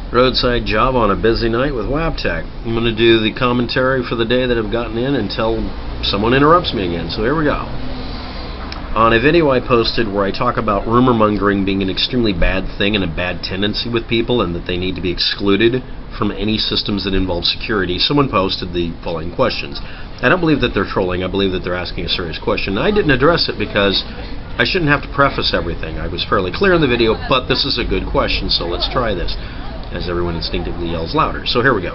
Roadside job on a busy night with WAPTEK. I'm going to do the commentary for the day that I've gotten in until someone interrupts me again. So here we go. On a video I posted where I talk about rumor mongering being an extremely bad thing and a bad tendency with people and that they need to be excluded from any systems that involve security, someone posted the following questions. I don't believe that they're trolling. I believe that they're asking a serious question. I didn't address it because I shouldn't have to preface everything. I was fairly clear in the video, but this is a good question, so let's try this, as everyone instinctively yells louder. So here we go.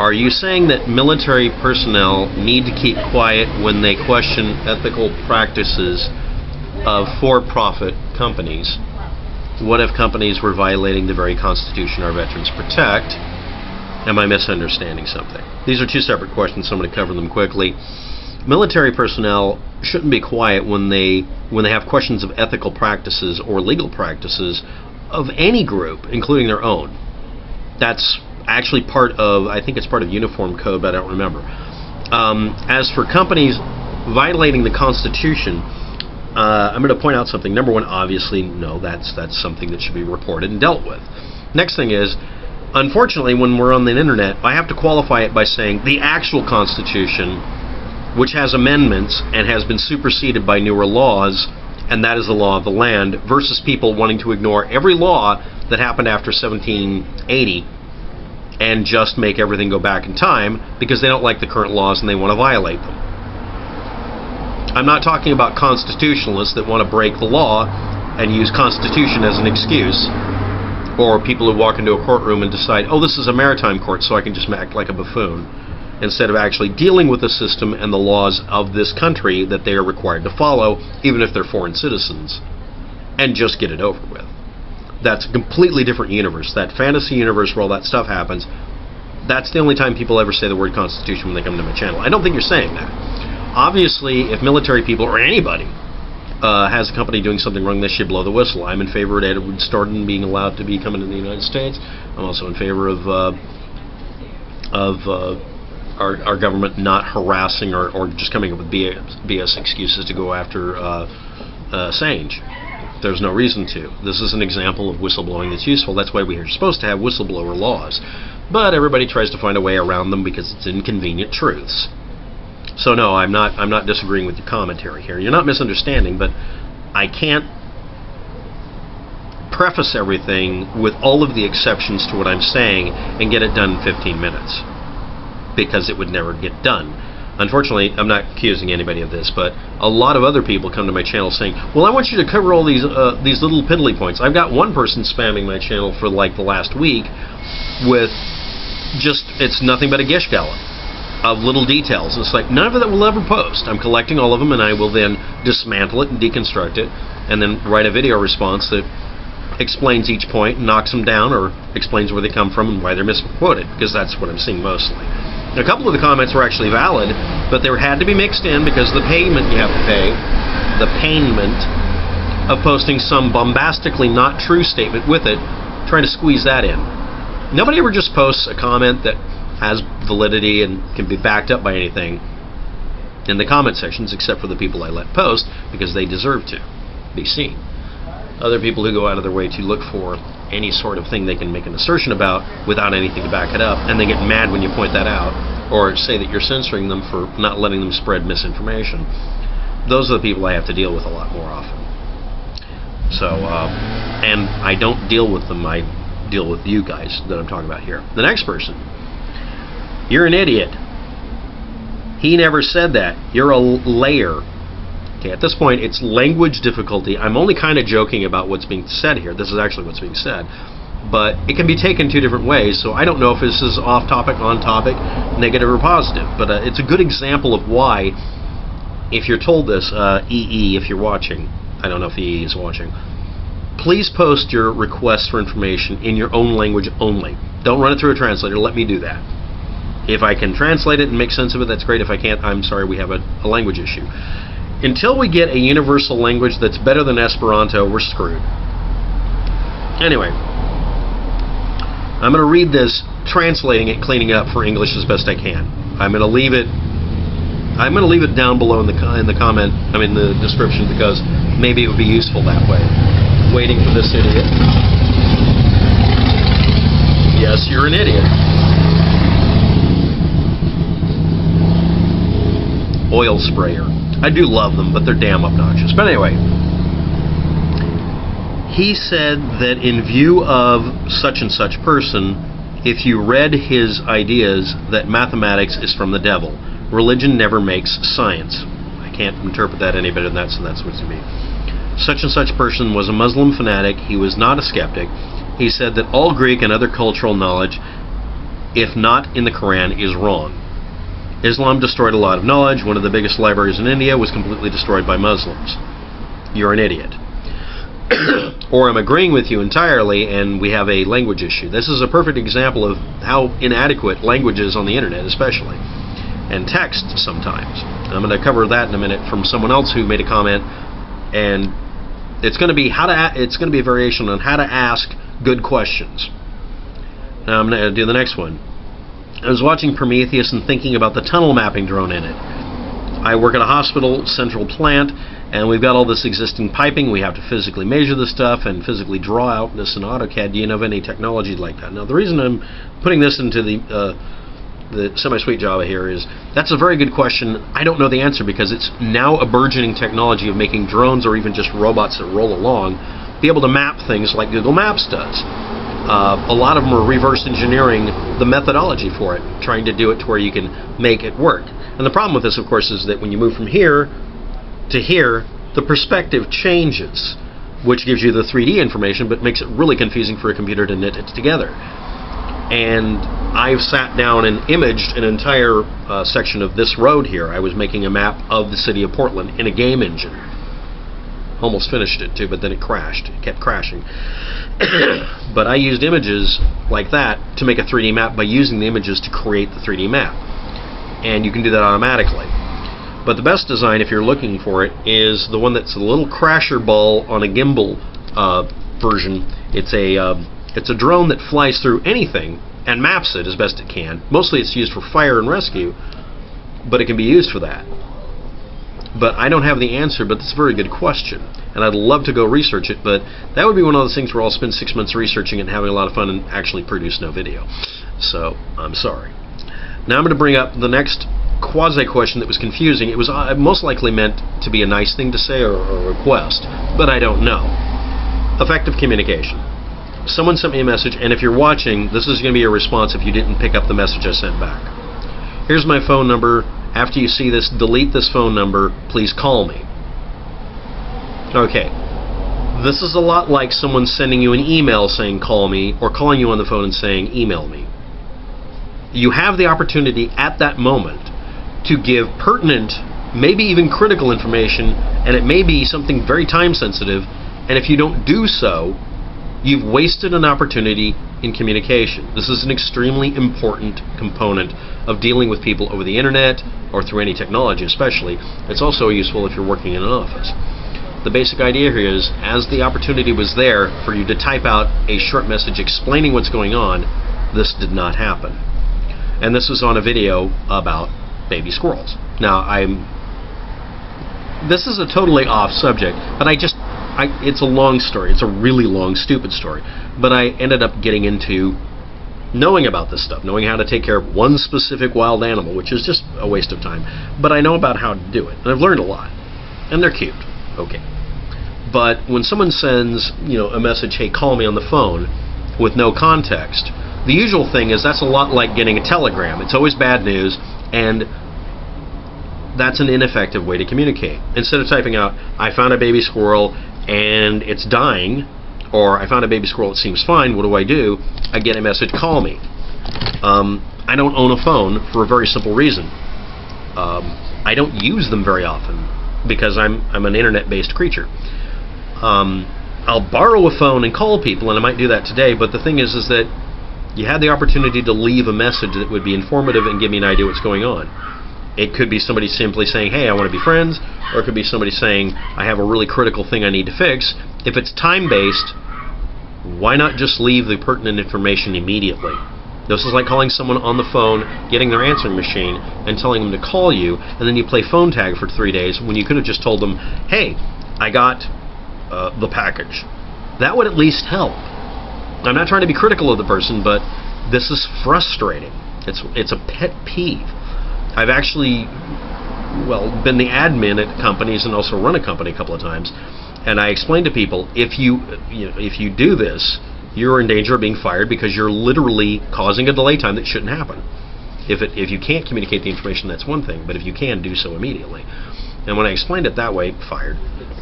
Are you saying that military personnel need to keep quiet when they question ethical practices of for-profit companies? What if companies were violating the very constitution our veterans protect? Am I misunderstanding something? These are two separate questions, so I'm going to cover them quickly. Military personnel shouldn't be quiet when they have questions of ethical practices or legal practices of any group, including their own. That's actually part of, I think it's part of uniform code, but I don't remember. As for companies violating the Constitution, I'm going to point out something. Number one, obviously, no, that's something that should be reported and dealt with. Next thing is, unfortunately, when we're on the internet, I have to qualify it by saying the actual Constitution, which has amendments and has been superseded by newer laws, and that is the law of the land, versus people wanting to ignore every law that happened after 1780 and just make everything go back in time because they don't like the current laws and they want to violate them. I'm not talking about constitutionalists that want to break the law and use Constitution as an excuse, or people who walk into a courtroom and decide, oh, this is a maritime court, so I can just act like a buffoon, instead of actually dealing with the system and the laws of this country that they are required to follow, even if they're foreign citizens, and just get it over with. That's a completely different universe. That fantasy universe where all that stuff happens, that's the only time people ever say the word Constitution when they come to my channel. I don't think you're saying that. Obviously, if military people, or anybody, has a company doing something wrong, they should blow the whistle. I'm in favor of Edward Snowden being allowed to be coming to the United States. I'm also in favor of our government not harassing or just coming up with BS excuses to go after Assange. There's no reason to. This is an example of whistleblowing that's useful. That's why we're supposed to have whistleblower laws. But everybody tries to find a way around them because it's inconvenient truths. So no, I'm not disagreeing with your commentary here. You're not misunderstanding, but I can't preface everything with all of the exceptions to what I'm saying and get it done in 15 minutes. Because it would never get done. Unfortunately, I'm not accusing anybody of this, but a lot of other people come to my channel saying, well, I want you to cover all these little piddly points. I've got one person spamming my channel for like the last week with just, it's nothing but a gish gallop of little details. It's like, none of that will ever post. I'm collecting all of them, and I will then dismantle it and deconstruct it, and then write a video response that explains each point, knocks them down, or explains where they come from and why they're misquoted, because that's what I'm seeing mostly. A couple of the comments were actually valid, but they had to be mixed in because the payment you have to pay, the payment of posting some bombastically not true statement with it, trying to squeeze that in. Nobody ever just posts a comment that has validity and can be backed up by anything in the comment sections, except for the people I let post because they deserve to be seen. Other people who go out of their way to look for any sort of thing they can make an assertion about without anything to back it up, and they get mad when you point that out, or say that you're censoring them for not letting them spread misinformation. Those are the people I have to deal with a lot more often. So, and I don't deal with them, I deal with you guys that I'm talking about here. The next person, you're an idiot. He never said that. You're a liar. Okay, at this point, it's language difficulty. I'm only kind of joking about what's being said here. This is actually what's being said. But it can be taken two different ways, so I don't know if this is off topic, on topic, negative or positive. But it's a good example of why, if you're told this, EE, if you're watching, I don't know if EE is watching, please post your requests for information in your own language only. Don't run it through a translator. Let me do that. If I can translate it and make sense of it, that's great. If I can't, I'm sorry, we have a language issue. Until we get a universal language that's better than Esperanto, we're screwed. Anyway, I'm going to read this, translating it, cleaning it up for English as best I can. I'm going to leave it down below in the description, because maybe it would be useful that way. Waiting for this idiot. you're an idiot. Oil sprayer. I do love them, but they're damn obnoxious. But anyway, he said that in view of such and such person, if you read his ideas, that mathematics is from the devil. Religion never makes science. I can't interpret that any better than that, so that's what it means. Such and such person was a Muslim fanatic. He was not a skeptic. He said that all Greek and other cultural knowledge, if not in the Quran, is wrong. Islam destroyed a lot of knowledge. One of the biggest libraries in India was completely destroyed by Muslims. You're an idiot. Or I'm agreeing with you entirely and we have a language issue. This is a perfect example of how inadequate language is on the internet, especially. And text sometimes. And I'm going to cover that in a minute from someone else who made a comment, and it's going to be a variation on how to ask good questions. Now I'm going to do the next one. I was watching Prometheus and thinking about the tunnel mapping drone in it. I work at a hospital central plant, and we've got all this existing piping. We have to physically measure the stuff and physically draw out this in AutoCAD. Do you know of any technology like that? Now, the reason I'm putting this into the semi-sweet Java here is that's a very good question. I don't know the answer because it's now a burgeoning technology of making drones or even just robots that roll along be able to map things like Google Maps does. A lot of them are reverse engineering the methodology for it, trying to do it to where you can make it work. And the problem with this, of course, is that when you move from here to here, the perspective changes, which gives you the 3D information, but makes it really confusing for a computer to knit it together. And I've sat down and imaged an entire section of this road here. I was making a map of the city of Portland in a game engine. Almost finished it too, but then it crashed. It kept crashing. But I used images like that to make a 3D map by using the images to create the 3D map. And you can do that automatically. But the best design, if you're looking for it, is the one that's a little crasher ball on a gimbal version. It's a drone that flies through anything and maps it as best it can. Mostly it's used for fire and rescue, but it can be used for that. But I don't have the answer, but it's a very good question. And I'd love to go research it, but that would be one of those things where I'll spend 6 months researching it and having a lot of fun and actually produce no video. So, I'm sorry. Now I'm going to bring up the next quasi-question that was confusing. It was most likely meant to be a nice thing to say or a request, but I don't know. Effective communication. Someone sent me a message, and if you're watching, this is going to be your response if you didn't pick up the message I sent back. Here's my phone number. After you see this, delete this phone number. Please call me. Okay. This is a lot like someone sending you an email saying call me, or calling you on the phone and saying email me. You have the opportunity at that moment to give pertinent, maybe even critical information, and it may be something very time sensitive, and if you don't do so, you've wasted an opportunity in communication. This is an extremely important component of dealing with people over the internet or through any technology especially. It's also useful if you're working in an office. The basic idea here is, as the opportunity was there for you to type out a short message explaining what's going on, this did not happen. And this was on a video about baby squirrels. Now, this is a totally off subject, but it's a long story. It's a really long, stupid story. But I ended up getting into knowing about this stuff, knowing how to take care of one specific wild animal, which is just a waste of time. But I know about how to do it, and I've learned a lot. And they're cute. Okay. But when someone sends, a message, hey, call me on the phone, with no context, the usual thing is that's a lot like getting a telegram. It's always bad news, and that's an ineffective way to communicate. Instead of typing out, I found a baby squirrel and it's dying, or I found a baby squirrel that seems fine, what do? I get a message, call me. I don't own a phone for a very simple reason. I don't use them very often because I'm an internet-based creature. I'll borrow a phone and call people, and I might do that today, but the thing is that you had the opportunity to leave a message that would be informative and give me an idea what's going on. It could be somebody simply saying, hey, I want to be friends, or it could be somebody saying, I have a really critical thing I need to fix. If it's time-based, why not just leave the pertinent information immediately? This is like calling someone on the phone, getting their answering machine, and telling them to call you, and then you play phone tag for 3 days when you could have just told them, hey, I got the package. That would at least help. I'm not trying to be critical of the person, but This is frustrating. It's a pet peeve. I've actually, been the admin at companies and also run a company a couple of times, and I explain to people, if you do this, you're in danger of being fired because you're literally causing a delay time that shouldn't happen. If you can't communicate the information, that's one thing, but if you can, do so immediately. And when I explained it that way, fired,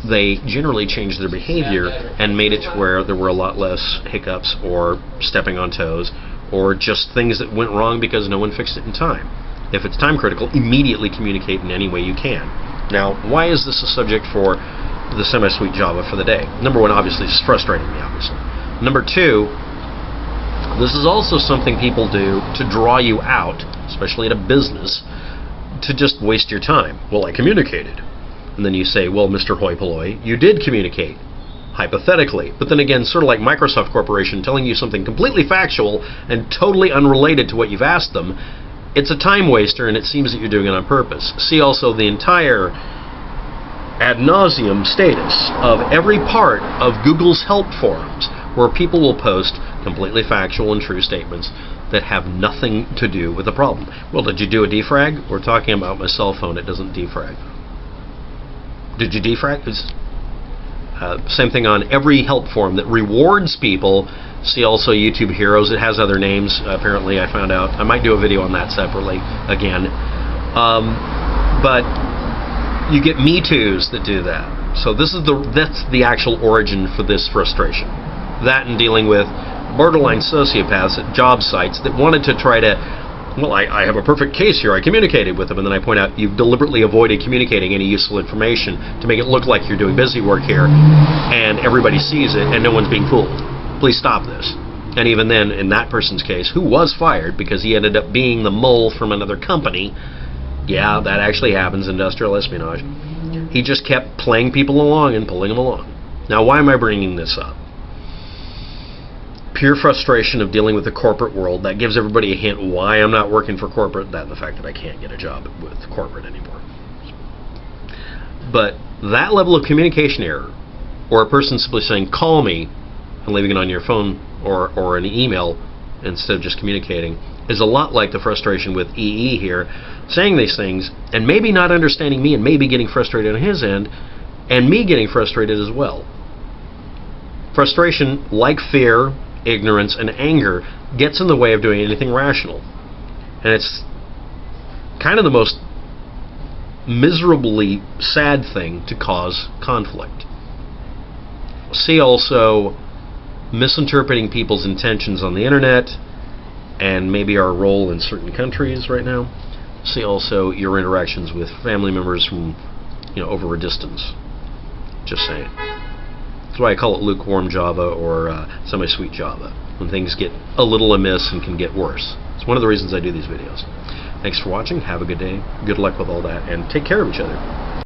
they generally changed their behavior and made it to where there were a lot less hiccups or stepping on toes or just things that went wrong because no one fixed it in time. If it's time critical, immediately communicate in any way you can. Now, why is this a subject for the semi-sweet Java for the day? Number one, obviously, it's frustrating me, obviously. Number two, this is also something people do to draw you out, especially at a business, to just waste your time. Well, I communicated. And then you say, well, Mr. Hoi Polloi, you did communicate, hypothetically. But then again, sort of like Microsoft Corporation telling you something completely factual and totally unrelated to what you've asked them, it's a time waster, and it seems that you're doing it on purpose. See also the entire ad nauseum status of every part of Google's help forums, where people will post completely factual and true statements that have nothing to do with the problem. Well, did you do a defrag? We're talking about my cell phone. It doesn't defrag. Did you defrag? Same thing on every help forum that rewards people. See also YouTube Heroes. It has other names, apparently, I found out. I might do a video on that separately again. But you get Me Too's that do that. So that's the actual origin for this frustration. That and dealing with borderline sociopaths at job sites that wanted to try to, well, I have a perfect case here. I communicated with them, and then I point out you've deliberately avoided communicating any useful information to make it look like you're doing busy work here, and everybody sees it, and no one's being fooled. Please stop this. And even then, in that person's case, who was fired because he ended up being the mole from another company, yeah, that actually happens, industrial espionage. He just kept playing people along and pulling them along. Now, why am I bringing this up? Pure frustration of dealing with the corporate world. That gives everybody a hint why I'm not working for corporate, that and the fact that I can't get a job with corporate anymore. But that level of communication error, or a person simply saying, call me, and leaving it on your phone or an email instead of just communicating, is a lot like the frustration with EE here, saying these things, and maybe not understanding me, and maybe getting frustrated on his end, and me getting frustrated as well. Frustration, like fear, ignorance, and anger, gets in the way of doing anything rational. And it's kind of the most miserably sad thing to cause conflict. See also misinterpreting people's intentions on the internet, and maybe our role in certain countries right now. See also your interactions with family members from, over a distance. Just saying. That's why I call it lukewarm Java or semi-sweet Java, when things get a little amiss and can get worse. It's one of the reasons I do these videos. Thanks for watching. Have a good day. Good luck with all that, and take care of each other.